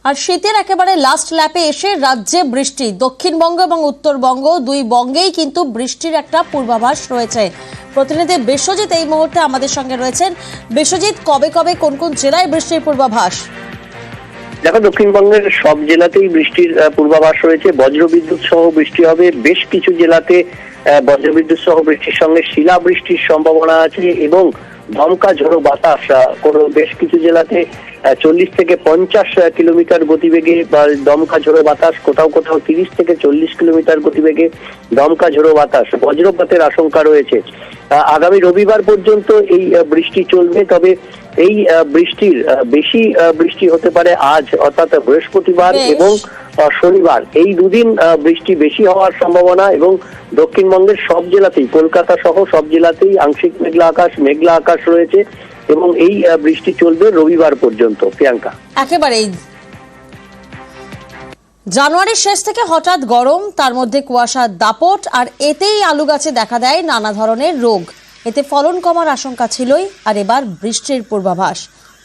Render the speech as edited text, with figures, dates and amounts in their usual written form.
আর শীতের একেবারে লাস্ট ল্যাপে এসে রাজ্যে বৃষ্টি, দক্ষিণবঙ্গ এবং উত্তরবঙ্গ দুই বঙ্গেই কিন্তু বৃষ্টির একটা পূর্বাভাস রয়েছে। প্রতিনিধি বিশ্বজিৎ এই মুহূর্তে আমাদের সঙ্গে রয়েছেন। বিশ্বজিৎ, কবে কবে কোন কোন জেলায় বৃষ্টির পূর্বাভাস? দেখো, দক্ষিণবঙ্গের সব জেলাতেই বৃষ্টির পূর্বাভাস রয়েছে। বজ্রবিদ্যুৎ সহ বৃষ্টি হবে। বেশ কিছু জেলাতে বজ্রবিদ্যুৎ সহ বৃষ্টির সঙ্গে শিলা বৃষ্টির সম্ভাবনা আছে এবং দমকা ঝোড়ো বাতাস বেশ কিছু জেলাতে 40 থেকে 50 কিলোমিটার গতিবেগে বা দমকা ঝোড়ো বাতাস, কোথাও কোথাও 30 থেকে 40 কিলোমিটার গতিবেগে দমকা ঝোড়ো বাতাস, বজ্রপাতের আশঙ্কা রয়েছে। আগামী রবিবার পর্যন্ত এই বৃষ্টি চলবে। তবে এই বৃষ্টির বেশি বৃষ্টি হতে পারে আজ অর্থাৎ বৃহস্পতিবার এবং শনিবার। এই দুদিন বৃষ্টি বেশি হওয়ার সম্ভাবনা এবং দক্ষিণবঙ্গের সব জেলাতেই, কলকাতা সহ সব জেলাতেই আংশিক মেঘলা আকাশ রয়েছে এবং এই বৃষ্টি চলবে রবিবার পর্যন্ত। প্রিয়াঙ্কা, একেবারেই জানুয়ারির শেষ থেকে হঠাৎ গরম, তার মধ্যে কুয়াশার দাপট, আর এতেই আলু গাছে দেখা দেয় নানা ধরনের রোগ। এতে ফলন কমার আশঙ্কা ছিলই, আর এবার বৃষ্টির পূর্বাভাস।